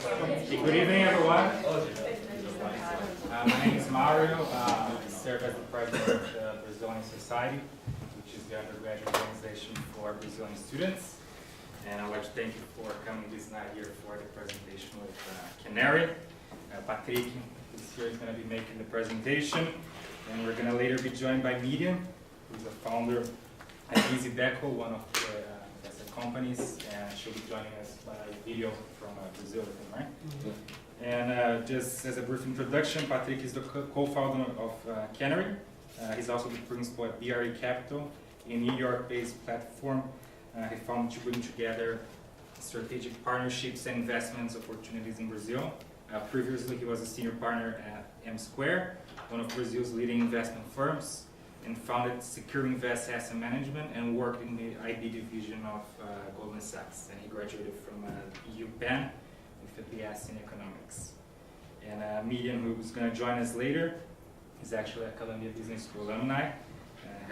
Hey, good evening, everyone. My name is Mario. I serve as the president of the Brazilian Society, which is the undergraduate organization for Brazilian students. And I'd like to thank you for coming this night here for the presentation with Canary. Patrick this year is going to be making the presentation, and we're going to later be joined by Miriam, who's the founder at EasyDeco, one of the companies, and she'll be joining us by video from Brazil, right? Mm-hmm. And just as a brief introduction, Patrick is the co-founder of Canary. He's also the principal at BRE Capital, a New York-based platform. He found to bring together strategic partnerships and investments opportunities in Brazil. Previously, he was a senior partner at M Square, one of Brazil's leading investment firms, and founded Secure Invest Asset Management and worked in the IB division of Goldman Sachs. And he graduated from UPenn with a BS in economics. And Miriam, who's going to join us later, is actually a Columbia Business School alumni.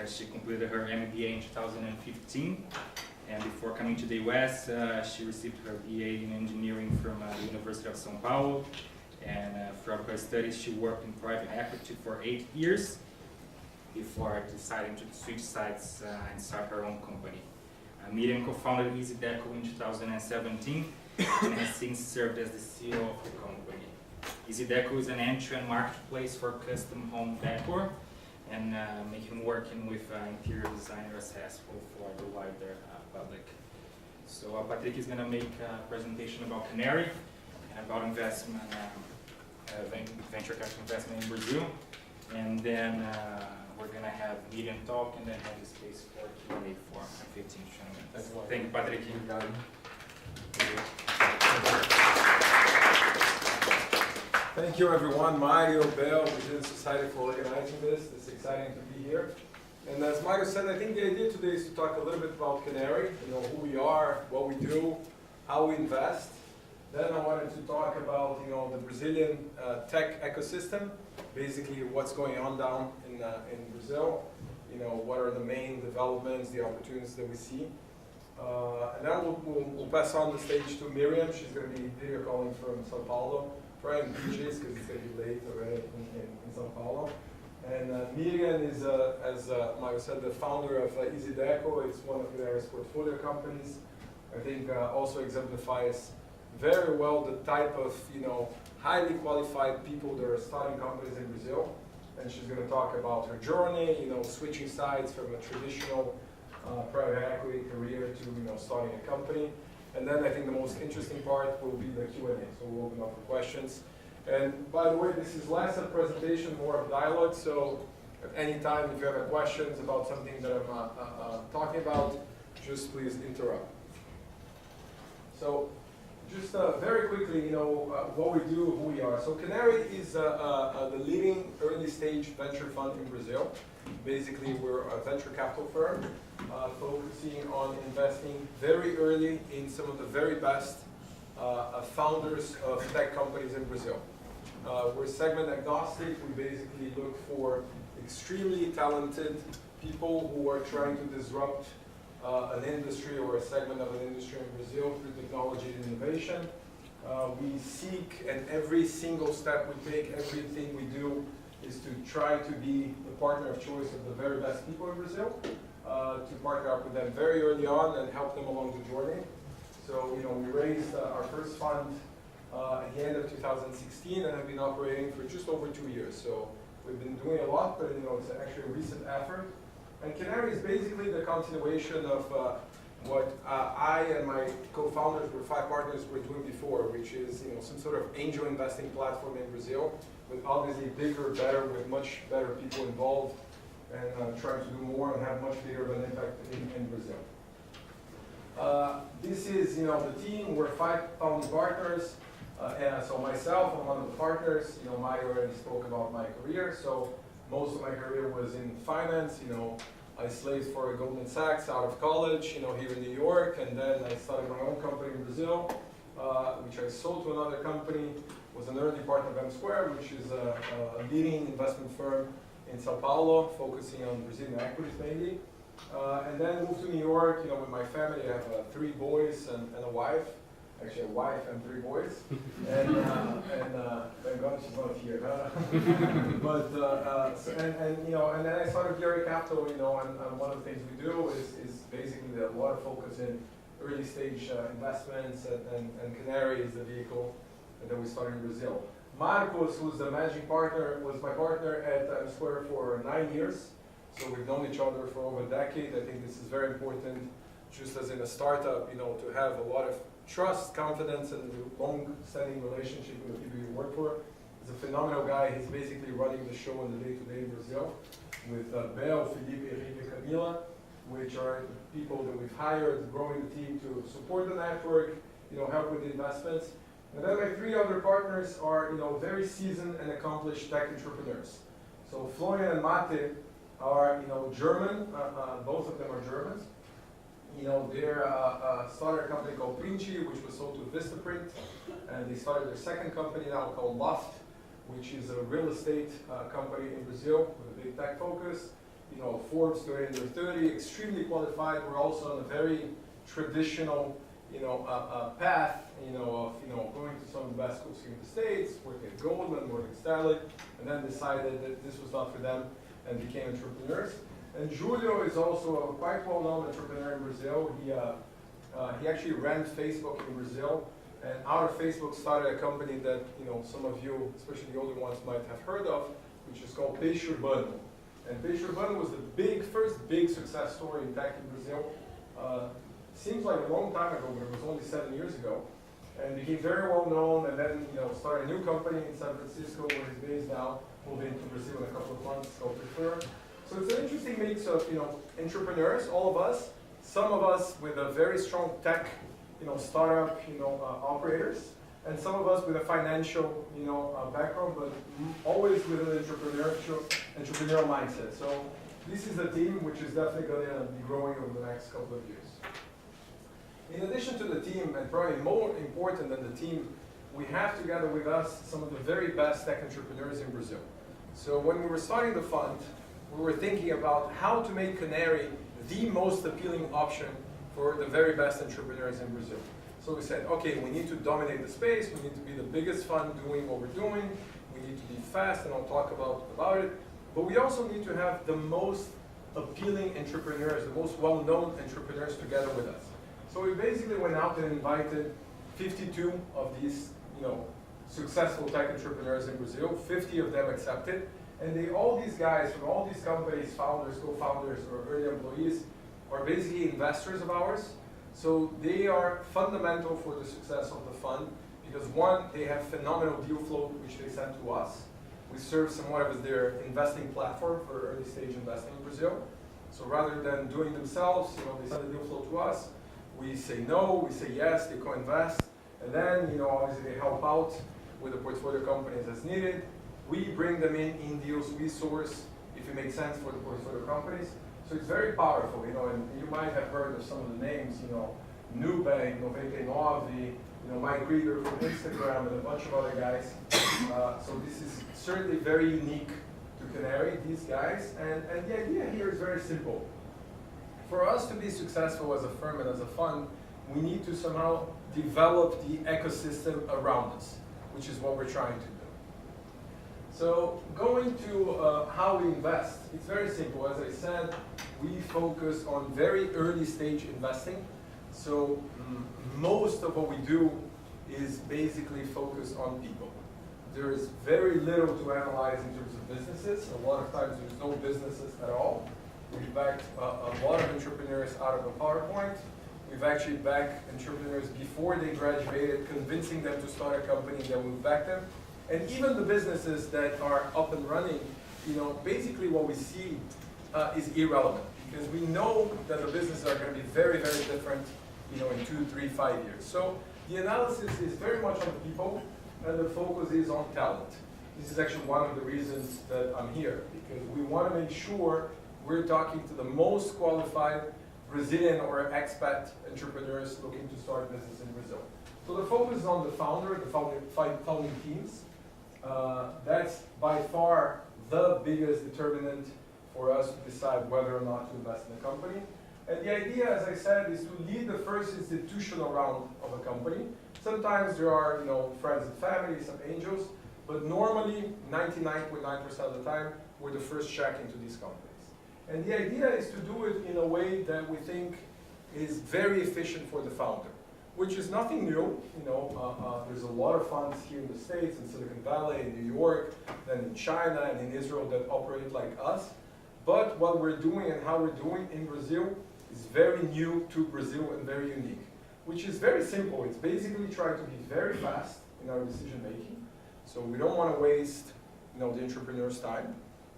She completed her MBA in 2015. And before coming to the US, she received her BA in engineering from the University of São Paulo. And throughout her studies, she worked in private equity for 8 years before deciding to switch sides and start her own company. Miriam co-founded EasyDeco in 2017 and has since served as the CEO of the company. EasyDeco is an end-to-end marketplace for custom home decor and making working with interior designers accessible for the wider public. So Patrick is going to make a presentation about Canary and about investment, venture capital investment in Brazil, and then we're going to have Miriam talk and then have the space for Q&A for 15 to 20 minutes. Thank you, Patrick. Thank you, everyone. Mario, Bell, Brazilian Society for organizing this. It's exciting to be here. And as Mario said, I think the idea today is to talk a little bit about Canary, who we are, what we do, how we invest. Then I wanted to talk about, the Brazilian tech ecosystem, basically what's going on down in Brazil, what are the main developments, the opportunities that we see. And then we'll pass on the stage to Miriam. She's going to be video calling from São Paulo, probably in PJs because it's going to be late already in São Paulo. And Miriam is, as Mario said, the founder of EasyDeco. It's one of Canary's portfolio companies. I think also exemplifies very well the type of highly qualified people that are starting companies in Brazil. And she's going to talk about her journey, switching sides from a traditional private equity career to starting a company. And then I think the most interesting part will be the Q&A. So we'll open up for questions. And by the way, this is less a presentation, more of dialogue. So at any time, if you have questions about something that I'm talking about, just please interrupt. So just very quickly, what we do, who we are. So Canary is the leading early stage venture fund in Brazil. Basically, we're a venture capital firm focusing on investing very early in some of the very best founders of tech companies in Brazil. We're segment agnostic. We basically look for extremely talented people who are trying to disrupt an industry or a segment of an industry in Brazil through technology and innovation. We seek, and every single step we take, everything we do, is to try to be the partner of choice of the very best people in Brazil, to partner up with them very early on and help them along the journey. So, we raised our first fund at the end of 2016 and have been operating for just over 2 years. So we've been doing a lot, but it's actually a recent effort. And Canary is basically the continuation of what I and my co-founders, were 5 partners, were doing before, which is some sort of angel investing platform in Brazil, with obviously bigger, better, with much better people involved, and trying to do more and have much bigger of an impact in Brazil. This is the team. We're 5 founding partners. And so myself, I'm one of the partners. Mario already spoke about my career. So most of my career was in finance. I slaved for Goldman Sachs out of college, here in New York, and then I started my own company in Brazil, which I sold to another company. Was an early partner of M Square, which is a leading investment firm in São Paulo, focusing on Brazilian equities mainly. And then moved to New York, with my family. I have 3 boys and a wife. actually a wife and 3 boys. And thank God she's not here. But, you know, and then I started Curiki Capital, you know, and one of the things we do is basically a lot of focus in early stage investments, and Canary is the vehicle that we started in Brazil. Marcos, who's the managing partner, was my partner at Times Square for 9 years. So we've known each other for over a decade. I think this is very important, just as in a startup, you know, to have a lot of trust, confidence, and long-standing relationship with the people you work for. He's a phenomenal guy. He's basically running the show on the day-to-day in Brazil with Bel, Felipe, Henrique, and Camila, which are the people that we've hired, growing the team to support the network, you know, help with the investments. And then my 3 other partners are, you know, very seasoned and accomplished tech entrepreneurs. So Florian and Mate are, you know, German. Both of them are Germans. You know, they're started a company called Picciotto, which was sold to Vistaprint, and they started their second company now called Loft, which is a real estate company in Brazil with a big tech focus. You know, Forbes 30 under 30, extremely qualified. We're also on a very traditional, you know, path, you know, of going to some of the best schools here in the States, working at Goldman, Morgan Stanley, and then decided that this was not for them and became entrepreneurs. And Julio is also a quite well-known entrepreneur in Brazil. He actually ran Facebook in Brazil, and out of Facebook started a company that, you know, some of you, especially the older ones, might have heard of, which is called Picciotto. And Picciotto was the first big success story in tech in Brazil. Seems like a long time ago, but it was only 7 years ago. And became very well known, and then, you know, started a new company in San Francisco where he's based now, moving to Brazil in a couple of months, called Prefer. So it's an interesting mix of, you know, entrepreneurs, all of us, some of us with a very strong tech, you know, startup, you know, operators, and some of us with a financial, you know, background, but always with an entrepreneurial mindset. So this is a team which is definitely going to be growing over the next couple of years. In addition to the team, and probably more important than the team, we have together with us some of the very best tech entrepreneurs in Brazil. So when we were starting the fund, we were thinking about how to make Canary the most appealing option for the very best entrepreneurs in Brazil. So we said, okay, we need to dominate the space, we need to be the biggest fund doing what we're doing, we need to be fast, and I'll talk about it, but we also need to have the most appealing entrepreneurs, the most well-known entrepreneurs together with us. So we basically went out and invited 52 of these, you know, successful tech entrepreneurs in Brazil. 50 of them accepted, and all these guys from all these companies, founders, co-founders, or early employees, are basically investors of ours. So they are fundamental for the success of the fund because, one, they have phenomenal deal flow which they send to us. We serve somewhat as their investing platform for early stage investing in Brazil. So rather than doing themselves, you know, they send the deal flow to us. We say no, we say yes, they co-invest, and then, you know, obviously they help out with the portfolio companies as needed. We bring them in deals, we source if it makes sense for the portfolio companies. So it's very powerful, you know, and you might have heard of some of the names, you know, Nubank, 99, you know, Mike Krieger from Instagram, and a bunch of other guys. So this is certainly very unique to Canary, these guys, and the idea here is very simple. For us to be successful as a firm and as a fund, we need to somehow develop the ecosystem around us, which is what we're trying to do. So going to how we invest, it's very simple. As I said, we focus on very early stage investing. So most of what we do is basically focused on people. There is very little to analyze in terms of businesses. A lot of times there's no businesses at all. We've backed a lot of entrepreneurs out of a PowerPoint. We've actually backed entrepreneurs before they graduated, convincing them to start a company, and then we back them. And even the businesses that are up and running, you know, basically what we see is irrelevant because we know that the businesses are going to be very, very different, you know, in 2, 3, 5 years. So the analysis is very much on the people, and the focus is on talent. This is actually one of the reasons that I'm here, because we want to make sure we're talking to the most qualified Brazilian or expat entrepreneurs looking to start business in Brazil. So the focus is on the founder, the founding teams. That's by far the biggest determinant for us to decide whether or not to invest in the company. And the idea, as I said, is to lead the first institutional round of a company. Sometimes there are, friends and family, some angels, but normally 99.9% of the time, we're the first check into these companies. And the idea is to do it in a way that we think is very efficient for the founder, which is nothing new. There's a lot of funds here in the States, in Silicon Valley, in New York, and in China and in Israel that operate like us. But what we're doing and how we're doing in Brazil is very new to Brazil and very unique, which is very simple. It's basically trying to be very fast in our decision making. So we don't want to waste the entrepreneur's time.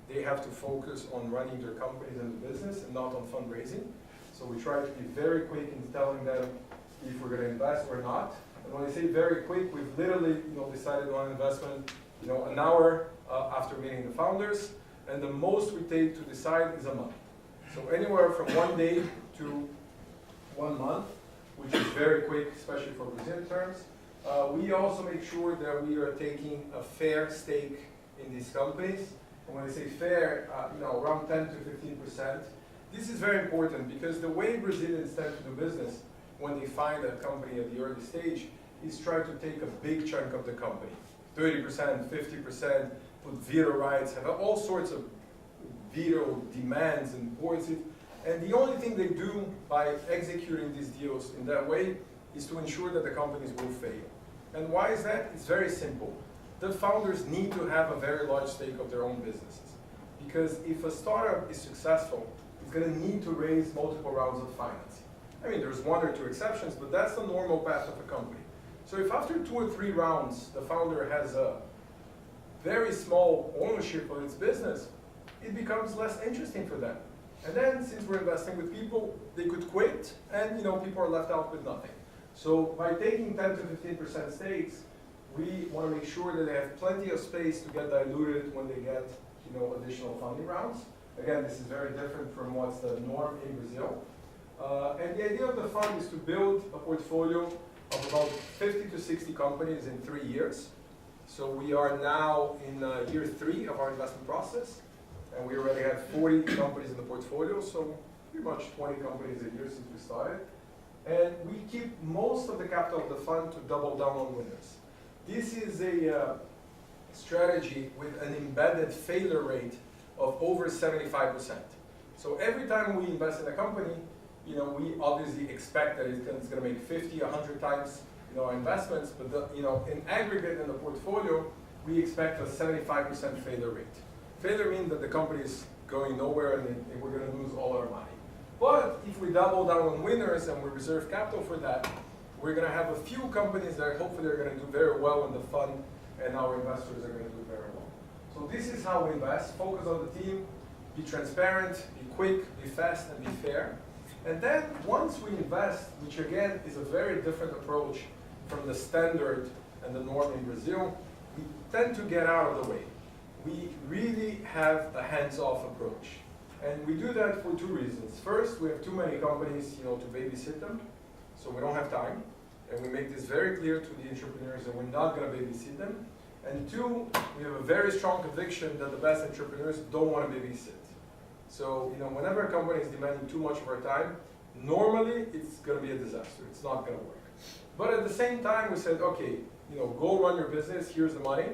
They have to focus on running their companies and the business and not on fundraising. So we try to be very quick in telling them if we're going to invest or not. And when I say very quick, we've literally decided on investment an hour after meeting the founders. And the most we take to decide is a month. So anywhere from 1 day to 1 month, which is very quick, especially for Brazilian terms. We also make sure that we are taking a fair stake in these companies. And when I say fair, around 10 to 15%. This is very important because the way Brazilians tend to do business when they find a company at the early stage is try to take a big chunk of the company. 30%, 50%, put veto rights, have all sorts of veto demands and boards. And the only thing they do by executing these deals in that way is to ensure that the companies will fail. And why is that? It's very simple. The founders need to have a very large stake of their own businesses. Because if a startup is successful, it's going to need to raise multiple rounds of financing. I mean, there's 1 or 2 exceptions, but that's the normal path of a company. So if after 2 or 3 rounds, the founder has a very small ownership of its business, it becomes less interesting for them. And then, since we're investing with people, they could quit, and people are left out with nothing. So by taking 10 to 15% stakes, we want to make sure that they have plenty of space to get diluted when they get additional funding rounds. Again, this is very different from what's the norm in Brazil. And the idea of the fund is to build a portfolio of about 50 to 60 companies in 3 years. So we are now in year 3 of our investment process, and we already have 40 companies in the portfolio, so pretty much 20 companies a year since we started. And we keep most of the capital of the fund to double down on winners. This is a strategy with an embedded failure rate of over 75%. So every time we invest in a company, we obviously expect that it's going to make 50, 100 times our investments, but in aggregate in the portfolio, we expect a 75% failure rate. Failure means that the company is going nowhere and we're going to lose all our money. But if we double down on winners and we reserve capital for that, we're going to have a few companies that hopefully are going to do very well in the fund, and our investors are going to do very well. So this is how we invest. Focus on the team, be transparent, be quick, be fast, and be fair. And then once we invest, which again is a very different approach from the standard and the norm in Brazil, we tend to get out of the way. We really have a hands-off approach. And we do that for 2 reasons. First, we have too many companies to babysit them, so we don't have time. And we make this very clear to the entrepreneurs that we're not going to babysit them. And 2, we have a very strong conviction that the best entrepreneurs don't want to babysit. So, whenever a company is demanding too much of our time, normally it's going to be a disaster. It's not going to work. But at the same time, we said, okay, go run your business, here's the money,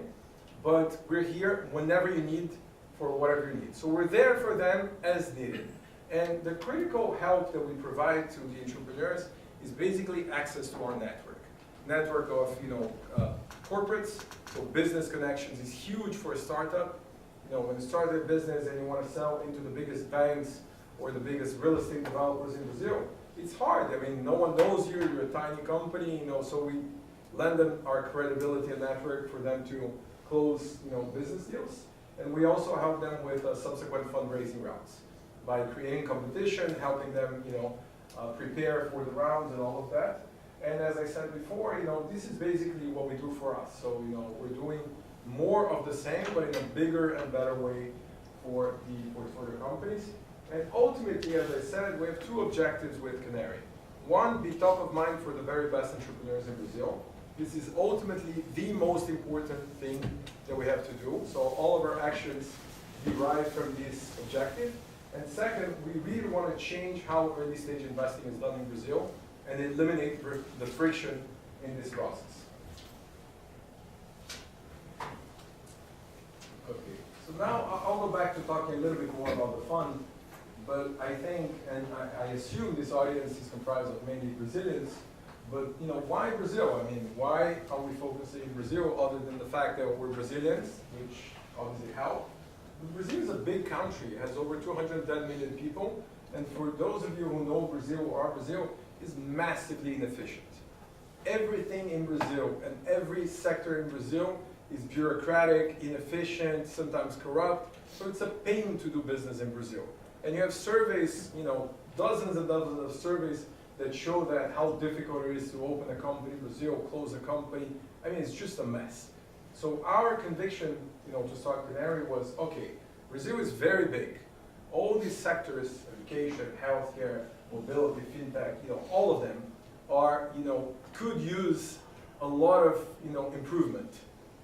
but we're here whenever you need for whatever you need. So we're there for them as needed. And the critical help that we provide to the entrepreneurs is basically access to our network. Network of, corporates, so business connections is huge for a startup. When you start a business and you want to sell into the biggest banks or the biggest real estate developers in Brazil, it's hard. I mean, no one knows you, you're a tiny company, so we lend them our credibility and network for them to close, business deals. And we also help them with subsequent fundraising rounds by creating competition, helping them, prepare for the rounds and all of that. And as I said before, this is basically what we do for us. So, we're doing more of the same, but in a bigger and better way for the portfolio companies. And ultimately, as I said, we have 2 objectives with Canary. One, be top of mind for the very best entrepreneurs in Brazil. This is ultimately the most important thing that we have to do. So all of our actions derive from this objective. And second, we really want to change how early stage investing is done in Brazil and eliminate the friction in this process. Okay, so now I'll go back to talking a little bit more about the fund, but I think, and I assume this audience is comprised of mainly Brazilians, but you know, why Brazil? I mean, why are we focusing in Brazil other than the fact that we're Brazilians, which obviously help? Brazil is a big country. It has over 210 million people, and for those of you who know Brazil or are Brazil, is massively inefficient. Everything in Brazil and every sector in Brazil is bureaucratic, inefficient, sometimes corrupt, so it's a pain to do business in Brazil. And you have surveys, you know, dozens and dozens of surveys that show that how difficult it is to open a company in Brazil, close a company. I mean, it's just a mess. So our conviction, you know, to start Canary was, okay, Brazil is very big. All these sectors, education, healthcare, mobility, fintech, you know, all of them are, you know, could use a lot of, you know, improvement.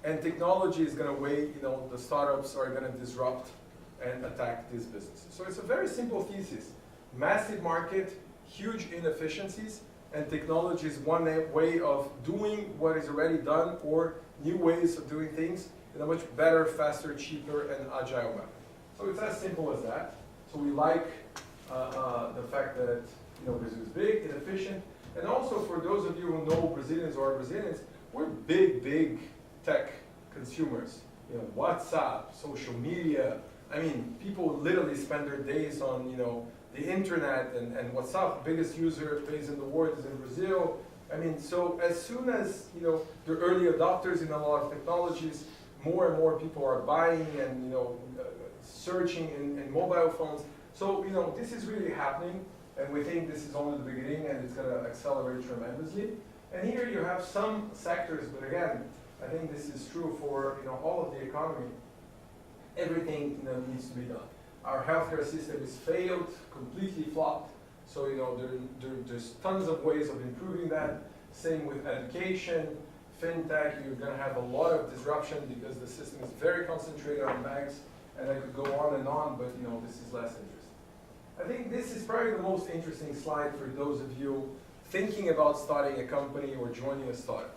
And technology is going to wait, you know, the startups are going to disrupt and attack these businesses. So it's a very simple thesis. Massive market, huge inefficiencies, and technology is one way of doing what is already done or new ways of doing things in a much better, faster, cheaper, and agile manner. So it's as simple as that. So we like the fact that, you know, Brazil is big, inefficient, and also for those of you who know Brazilians or are Brazilians, we're big tech consumers. You know, WhatsApp, social media. I mean, people literally spend their days on, you know, the internet and WhatsApp. The biggest user base in the world is in Brazil. I mean, so as soon as, you know, the early adopters in a lot of technologies, more and more people are buying and, you know, searching in mobile phones. So, you know, this is really happening, and we think this is only the beginning, and it's going to accelerate tremendously. And here you have some sectors, but again, I think this is true for, you know, all of the economy. Everything, you know, needs to be done. Our healthcare system is failed, completely flopped. So, you know, there's tons of ways of improving that. Same with education, fintech. You're going to have a lot of disruption because the system is very concentrated on banks. And I could go on, but, you know, this is less interesting. I think this is probably the most interesting slide for those of you thinking about starting a company or joining a startup.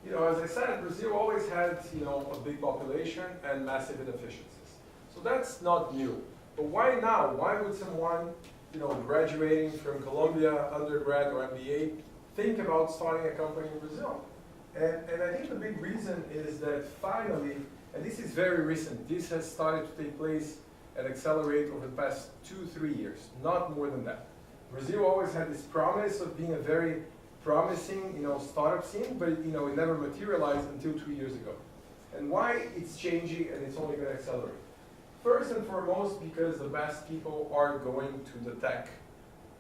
You know, as I said, Brazil always had, you know, a big population and massive inefficiencies. So that's not new. But why now? Why would someone, you know, graduating from Columbia, undergrad or MBA, think about starting a company in Brazil? And I think the big reason is that finally, and this is very recent, this has started to take place and accelerate over the past 2-3 years, not more than that. Brazil always had this promise of being a very promising, you know, startup scene, but, you know, it never materialized until 2 years ago. And why it's changing and it's only going to accelerate? First and foremost, because the best people are going to the tech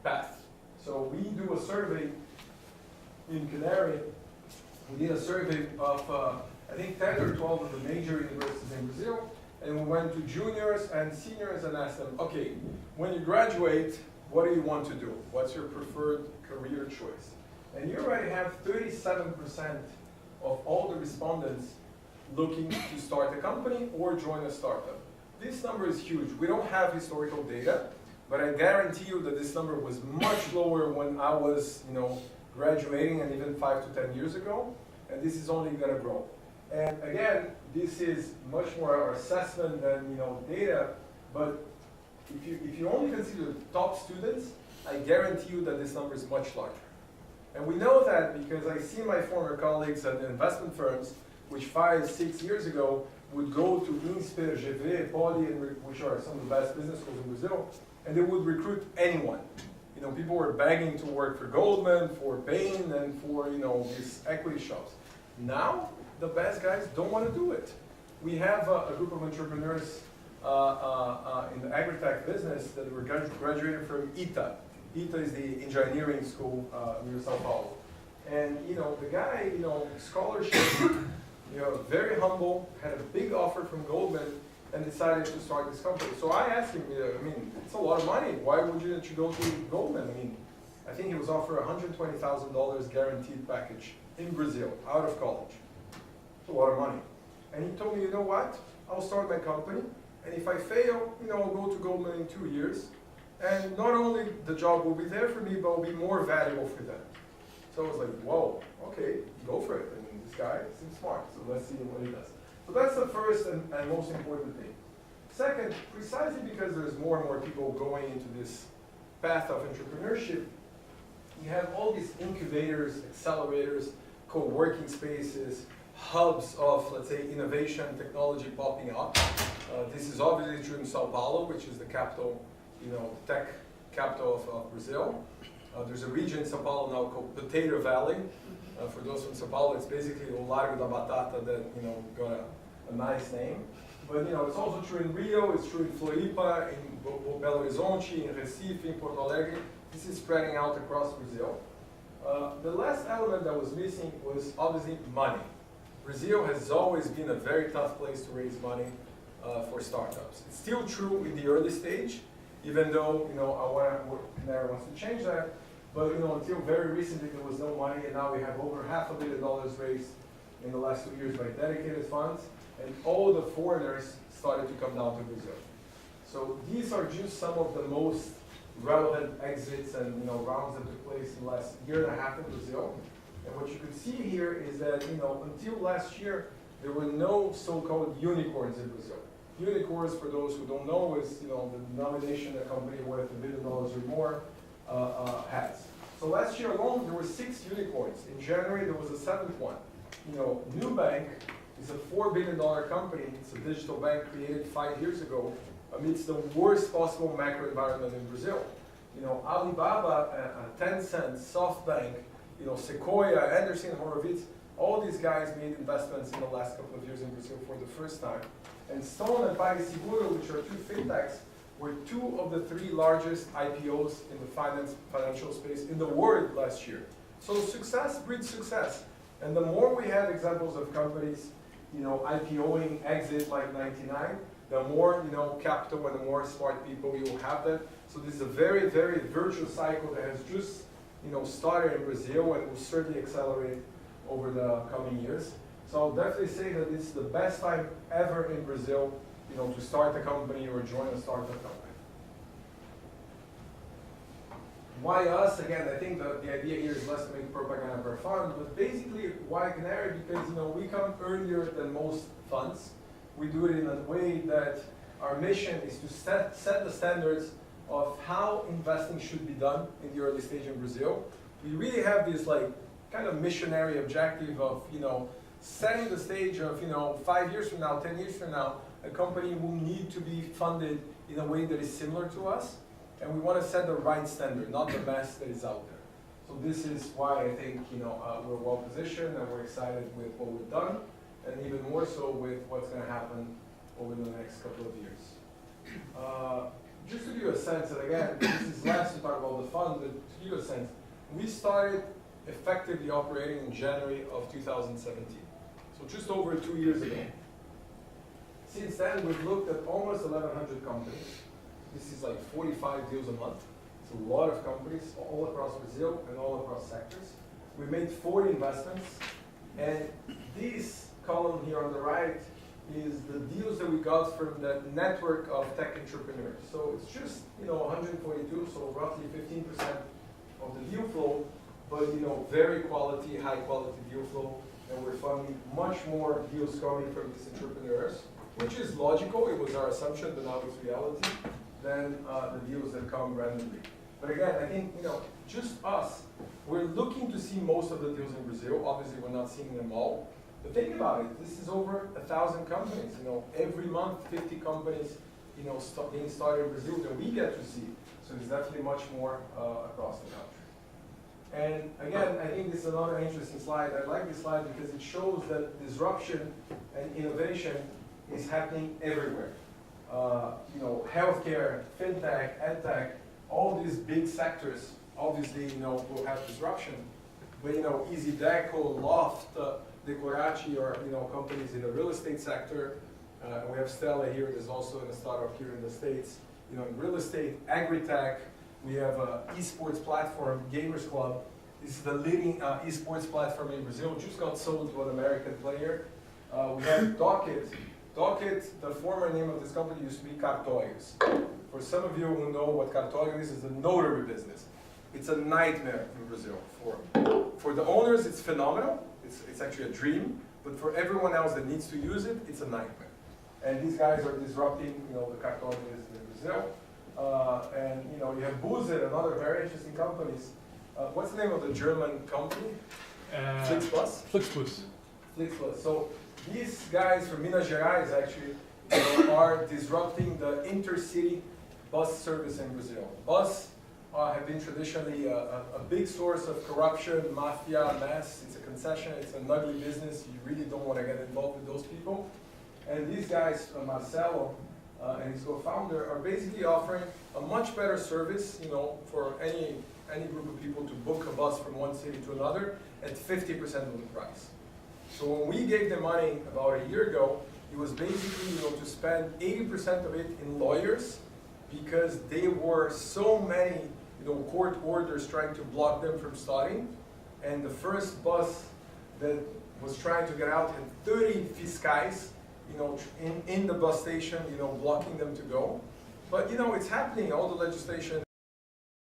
path. So we do a survey in Canary. We did a survey of, I think, 10 or 12 of the major universities in Brazil, and we went to juniors and seniors and asked them, okay, when you graduate, what do you want to do? What's your preferred career choice? And you already have 37% of all the respondents looking to start a company or join a startup. This number is huge. We don't have historical data, but I guarantee you that this number was much lower when I was, you know, graduating, and even 5 to 10 years ago, and this is only going to grow. And again, this is much more our assessment than, you know, data, but if you only consider the top students, I guarantee you that this number is much larger. And we know that because I see my former colleagues at the investment firms, which 5-6 years ago would go to INSPER, GV, Poly, which are some of the best business schools in Brazil, and they would recruit anyone. You know, people were begging to work for Goldman, for Bain, and for, you know, these equity shops. Now, the best guys don't want to do it. We have a group of entrepreneurs in the agri-tech business that were graduated from ITA. ITA is the engineering school near Sao Paulo. And, you know, the guy, you know, scholarship, you know, very humble, had a big offer from Goldman, and decided to start this company. So I asked him, you know, I mean, it's a lot of money. Why would you go to Goldman? I mean, I think he was offered $120,000 guaranteed package in Brazil, out of college. It's a lot of money. And he told me, you know what? I'll start my company, and if I fail, you know, I'll go to Goldman in 2 years, And not only the job will be there for me, but will be more valuable for them. So I was like, whoa, okay, go for it. I mean, this guy seems smart, so let's see what he does. So that's the first and most important thing. Second, precisely because there's more and more people going into this path of entrepreneurship, you have all these incubators, accelerators, co-working spaces, hubs of, let's say, innovation, technology popping up. This is obviously true in Sao Paulo, which is the capital, tech capital of Brazil. There's a region in Sao Paulo now called Potato Valley. For those from Sao Paulo, it's basically o Largo da Batata that got a nice name. But it's also true in Rio, it's true in Floripa, in Belo Horizonte, in Recife, in Porto Alegre. This is spreading out across Brazil. The last element that was missing was obviously money. Brazil has always been a very tough place to raise money for startups. It's still true in the early stage, even though Canary wants to change that. But until very recently there was no money, and now we have over $500 million raised in the last 2 years by dedicated funds, and all the foreigners started to come down to Brazil. So these are just some of the most relevant exits and rounds that took place in the last year and a half in Brazil. And what you could see here is that until last year there were no so-called unicorns in Brazil. Unicorns, for those who don't know, is the denomination a company worth $1 billion or more has. So last year alone there were 6 unicorns. In January there was a 7th one. Nubank is a $4 billion company. It's a digital bank created 5 years ago amidst the worst possible macro environment in Brazil. Alibaba, Tencent, SoftBank, Sequoia, Anderson Horowitz, all these guys made investments in the last couple of years in Brazil for the first time. And Stone and PagSeguro, which are 2 fintechs, were 2 of the 3 largest IPOs in the financial space in the world last year. So success breeds success. And the more we have examples of companies, IPOing, exit like 99, the more, capital and the more smart people you will have that. So this is a very, very virtuous cycle that has just, started in Brazil and will certainly accelerate over the coming years. So I'll definitely say that this is the best time ever in Brazil, to start a company or join a startup company. Why us? Again, I think the idea here is less to make propaganda for fun, but basically why Canary? Because we come earlier than most funds. We do it in a way that our mission is to set the standards of how investing should be done in the early stage in Brazil. We really have this kind of missionary objective of setting the stage of 5 years from now, 10 years from now, a company will need to be funded in a way that is similar to us, and we want to set the right standard, not the best that is out there. So this is why I think we're well positioned and we're excited with what we've done, and even more so with what's going to happen over the next couple of years. Just to give you a sense, and again, this is less to talk about the fund, but to give you a sense, we started effectively operating in January of 2017. So just over 2 years ago. Since then, we've looked at almost 1,100 companies. This is like 45 deals a month. It's a lot of companies all across Brazil and all across sectors. We made 40 investments, and this column here on the right is the deals that we got from the network of tech entrepreneurs. So it's just 142, so roughly 15% of the deal flow, but very quality, high quality deal flow, and we're funding much more deals coming from these entrepreneurs, which is logical. It was our assumption, but now it's reality, than the deals that come randomly. But again, I think just us, we're looking to see most of the deals in Brazil. Obviously, we're not seeing them all. But think about it. This is over 1,000 companies. Every month, 50 companies, being started in Brazil that we get to see. So there's definitely much more across the country. And again, I think this is another interesting slide. I like this slide because it shows that disruption and innovation is happening everywhere. Healthcare, fintech, edtech, all these big sectors obviously will have disruption. But Easy Deco, Loft, Decoraci are companies in the real estate sector. We have Stella here. There's also a startup here in the States. In real estate, agri-tech. We have an esports platform, Gamers Club. This is the leading esports platform in Brazil. Just got sold to an American player. We have Docket. Docket, the former name of this company used to be Cartórios. for some of you who know what cartório is the notary business. It's a nightmare in Brazil. For the owners, it's phenomenal. It's actually a dream. But for everyone else that needs to use it, it's a nightmare. And these guys are disrupting, the cartório business in Brazil. And you have Boozer and other very interesting companies. What's the name of the German company? Flixbus? Flixbus. Flixbus. So these guys from Minas Gerais actually are disrupting the intercity bus service in Brazil. Bus have been traditionally a big source of corruption, mafia, mess. It's a concession, it's an ugly business. You really don't want to get involved with those people. And these guys, Marcelo and his co-founder, are basically offering a much better service, for any group of people to book a bus from one city to another at 50% of the price. So when we gave them money about a year ago, it was basically to spend 80% of it in lawyers because there were so many court orders trying to block them from starting. And the first bus that was trying to get out had 30 fiscais in the bus station blocking them to go. But it's happening, all the legislation